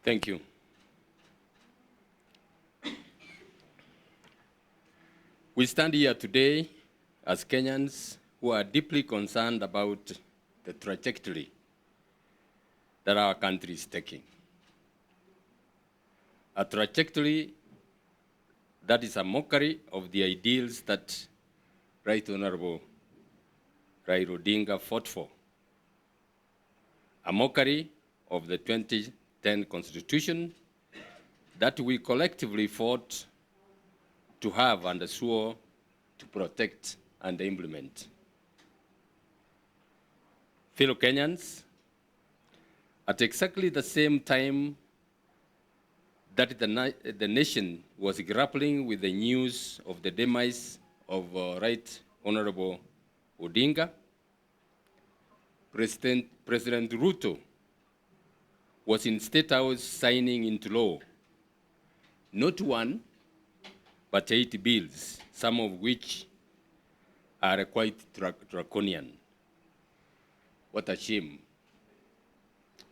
Thank you. We stand here today as Kenyans who are deeply concerned about the trajectory that our country is taking. A trajectory that is a mockery of the ideals that Right Honorable Raila Odinga fought for. A mockery of the 2010 Constitution that we collectively fought to have and swore to protect and implement. Fellow Kenyans, at exactly the same time that the nation was grappling with the news of the demise of Right Honorable Odinga, President Ruto was in State House signing into law not one, but 8 bills, some of which are quite draconian. What a shame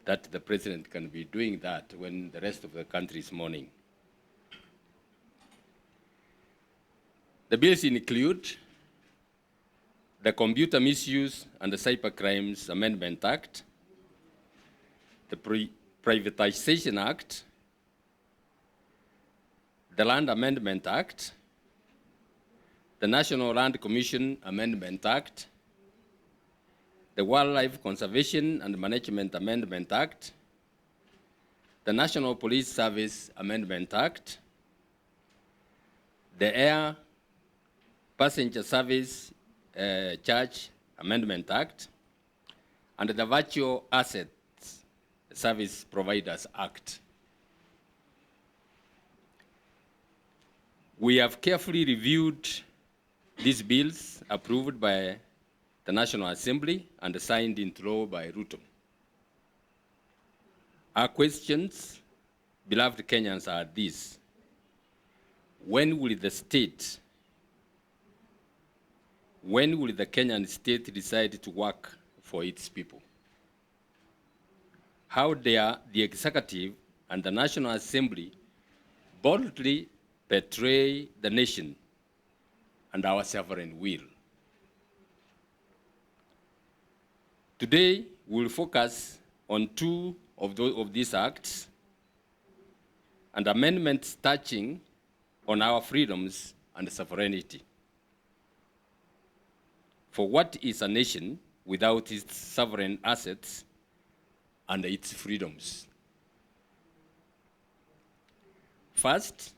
that the president can be doing that when the rest of the country is mourning. The bills include the Computer Misuse and the Cybercrimes Amendment Act, the Privatization Act, the Land Amendment Act, the National Land Commission Amendment Act, the Wildlife Conservation and Management Amendment Act, the National Police Service Amendment Act, the Air Passenger Service Charge Amendment Act, and the Virtual Assets Service Providers Act. We have carefully reviewed these bills approved by the National Assembly and signed into law by Ruto. Our questions, beloved Kenyans, are these. When will the Kenyan state decide to work for its people? How dare the executive and the National Assembly boldly betray the nation and our sovereign will? Today, we'll focus on 2 of these acts and amendments touching on our freedoms and sovereignty. For what is a nation without its sovereign assets and its freedoms? First,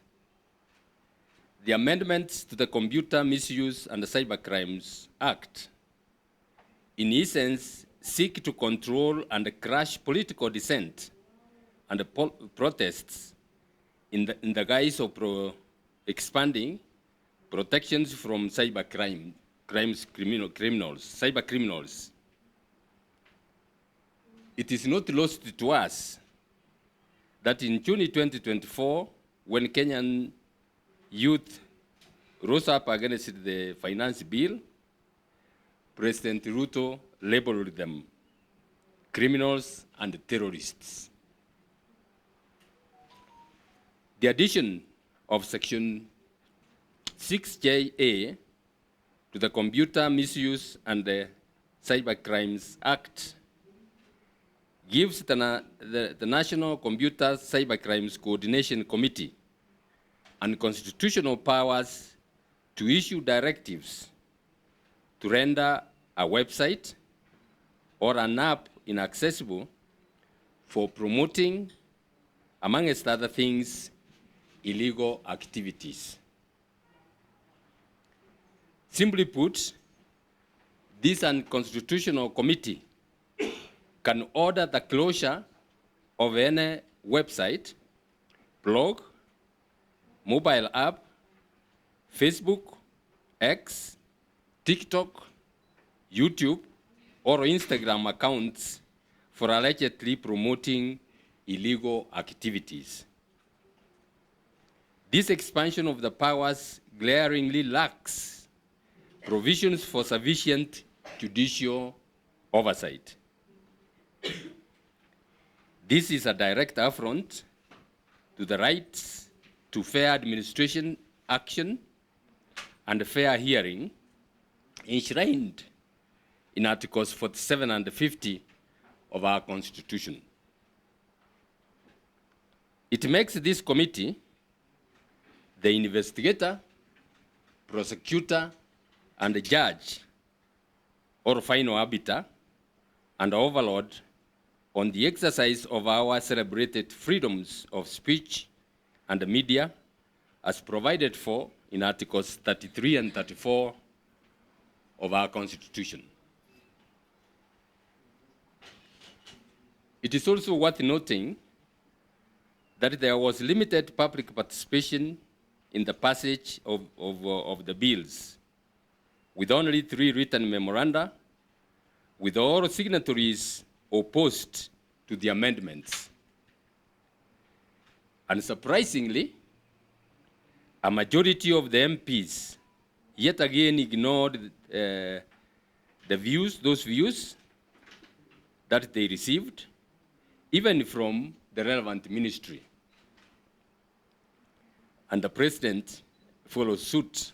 the amendments to the Computer Misuse and Cybercrimes Act, in essence, seek to control and crush political dissent and protests in the guise of expanding protections from cybercriminals. It is not lost to us that in June 2024, when Kenyan youth rose up against the finance bill, President Ruto labeled them criminals and terrorists. The addition of Section 6JA to the Computer Misuse and the Cybercrimes Act gives the National Computer Cybercrimes Coordination Committee unconstitutional powers to issue directives to render a website or an app inaccessible for promoting, amongst other things, illegal activities. Simply put, this unconstitutional committee can order the closure of any website, blog, mobile app, Facebook, X, TikTok, YouTube, or Instagram accounts for allegedly promoting illegal activities. This expansion of the powers glaringly lacks provisions for sufficient judicial oversight. This is a direct affront to the rights to fair administration action and fair hearing enshrined in Articles 47 and 50 of our Constitution. It makes this committee the investigator, prosecutor, and judge, or final arbiter and overlord on the exercise of our celebrated freedoms of speech and media as provided for in Articles 33 and 34 of our Constitution. It is also worth noting that there was limited public participation in the passage of the bills, with only 3 written memoranda, with all signatories opposed to the amendments. Unsurprisingly, a majority of the MPs yet again ignored those views that they received, even from the relevant ministry. And the President followed suit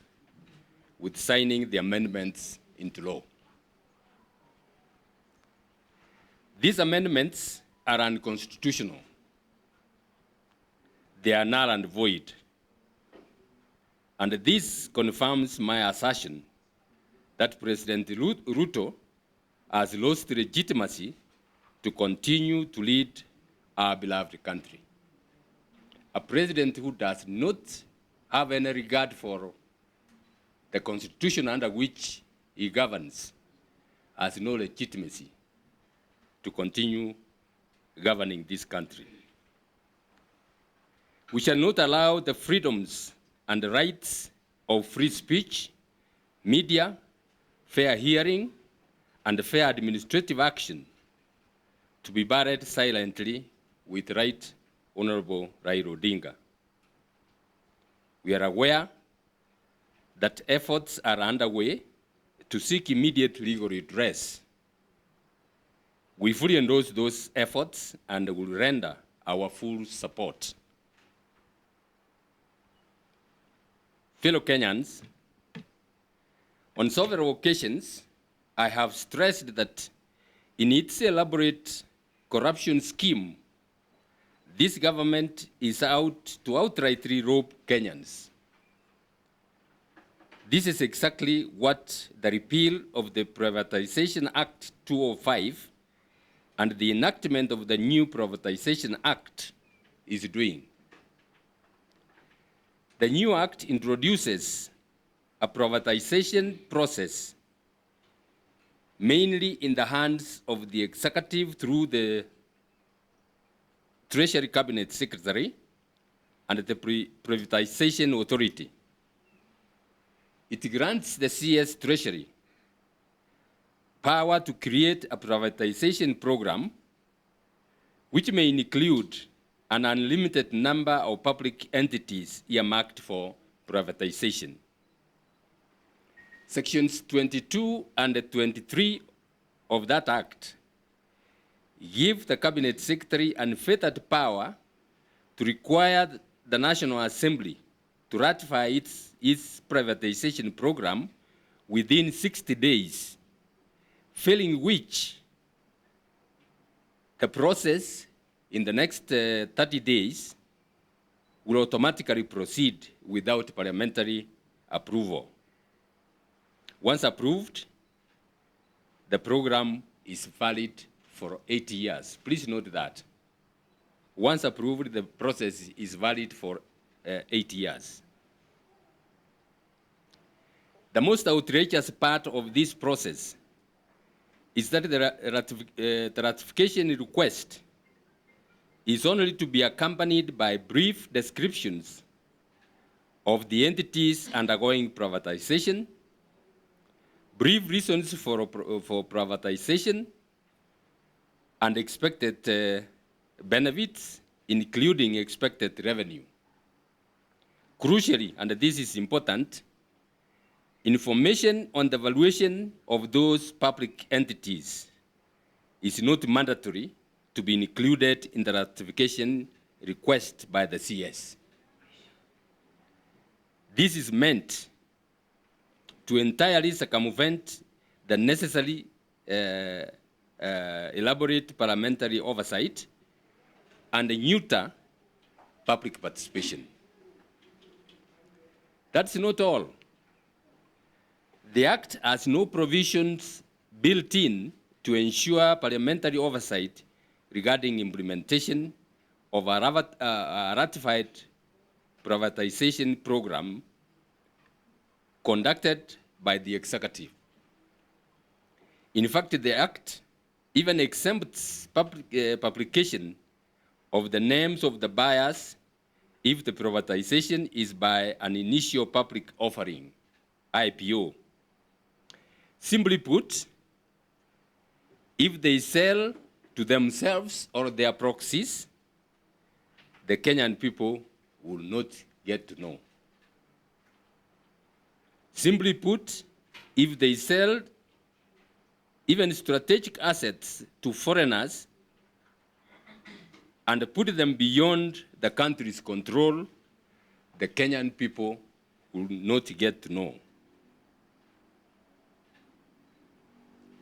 with signing the amendments into law. These amendments are unconstitutional. They are null and void. And this confirms my assertion that President Ruto has lost legitimacy to continue to lead our beloved country. A president who does not have any regard for the Constitution under which he governs has no legitimacy to continue governing this country. We shall not allow the freedoms and the rights of free speech, media, fair hearing, and fair administrative action to be buried silently with Right Honorable Raila Odinga. We are aware that efforts are underway to seek immediate legal redress. We fully endorse those efforts and will render our full support. Fellow Kenyans, on several occasions, I have stressed that in its elaborate corruption scheme, this government is out to outrightly rob Kenyans. This is exactly what the repeal of the Privatization Act 2005 and the enactment of the new Privatization Act is doing. The new act introduces a privatization process mainly in the hands of the executive through the Treasury Cabinet Secretary and the Privatization Authority. It grants the CS Treasury power to create a privatization program which may include an unlimited number of public entities earmarked for privatization. Sections 22 and 23 of that act give the Cabinet Secretary unfettered power to require the National Assembly to ratify its privatization program within 60 days, failing which the process in the next 30 days will automatically proceed without parliamentary approval. Once approved, the program is valid for 8 years. Please note that. Once approved, the process is valid for 8 years. The most outrageous part of this process is that the ratification request is only to be accompanied by brief descriptions of the entities undergoing privatization, brief reasons for privatization, and expected benefits, including expected revenue. Crucially, and this is important, information on the valuation of those public entities is not mandatory to be included in the ratification request by the CS. This is meant to entirely circumvent the necessary elaborate parliamentary oversight and neuter public participation. That's not all. The Act has no provisions built in to ensure parliamentary oversight regarding implementation of a ratified privatization program conducted by the executive. In fact, the Act even exempts publication of the names of the buyers if the privatization is by an initial public offering, IPO. Simply put, if they sell to themselves or their proxies, the Kenyan people will not get to know. Simply put, if they sell even strategic assets to foreigners and put them beyond the country's control, the Kenyan people will not get to know.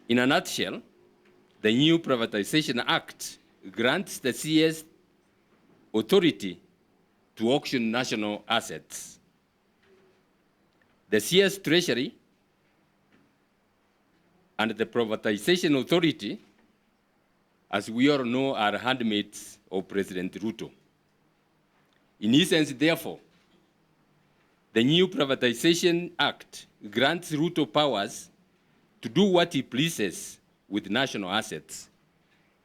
In a nutshell, the new Privatization Act grants the CS authority to auction national assets. The CS Treasury and the Privatization Authority, as we all know, are handmaids of President Ruto. In essence, therefore, the new Privatization Act grants Ruto powers to do what he pleases with national assets,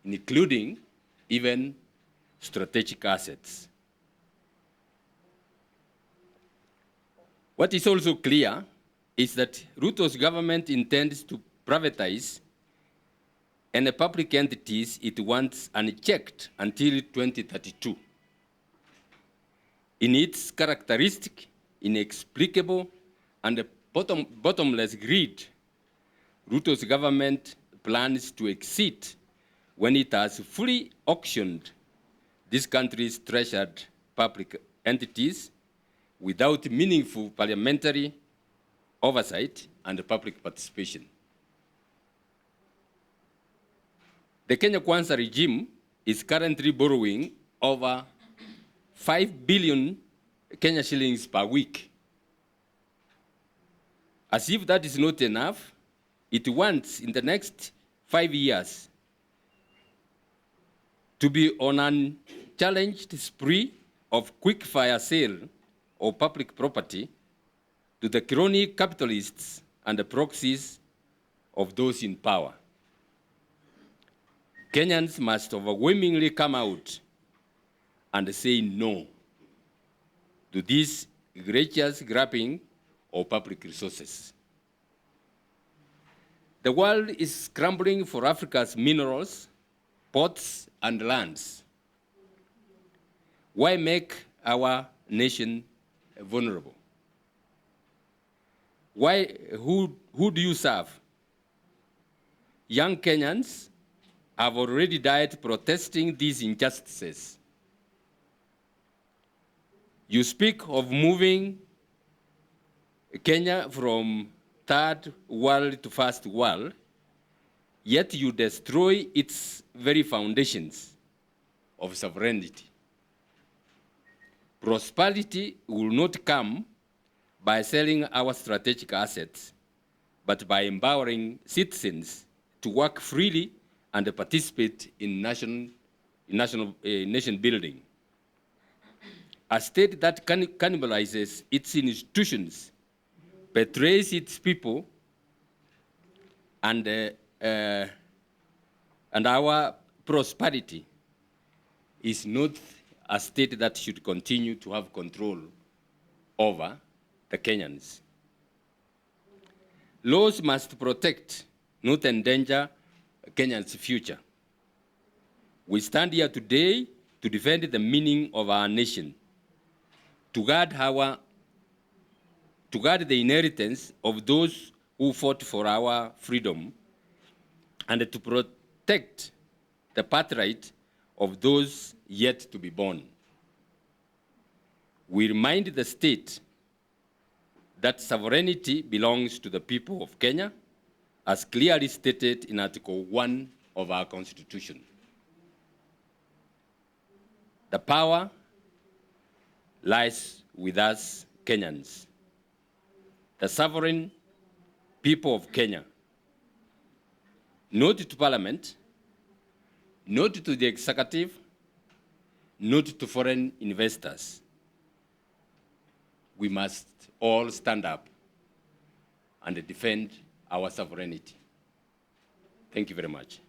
including even strategic assets. What is also clear is that Ruto's government intends to privatize any public entities it wants unchecked until 2032. In its characteristic, inexplicable, and bottomless greed, Ruto's government plans to exceed when it has fully auctioned this country's treasured public entities without meaningful parliamentary oversight and public participation. The Kenya Kwanza regime is currently borrowing over 5 billion Kenya shillings per week. As if that is not enough, it wants in the next 5 years to be on an unchallenged spree of quick fire sale of public property to the crony capitalists and the proxies of those in power. Kenyans must overwhelmingly come out and say no to this egregious grabbing of public resources. The world is scrambling for Africa's minerals, ports, and lands. Why make our nation vulnerable? Who do you serve? Young Kenyans have already died protesting these injustices. You speak of moving Kenya from third world to first world, yet you destroy its very foundations of sovereignty. Prosperity will not come by selling our strategic assets, but by empowering citizens to work freely and participate in nation building. A state that cannibalizes its institutions, betrays its people, and our prosperity is not a state that should continue to have control over the Kenyans. Laws must protect, not endanger, Kenyans' future. We stand here today to defend the meaning of our nation, to guard the inheritance of those who fought for our freedom, and to protect the birthright of those yet to be born. We remind the state that sovereignty belongs to the people of Kenya, as clearly stated in Article 1 of our Constitution. The power lies with us Kenyans, the sovereign people of Kenya, not to Parliament, not to the executive, not to foreign investors. We must all stand up and defend our sovereignty. Thank you very much.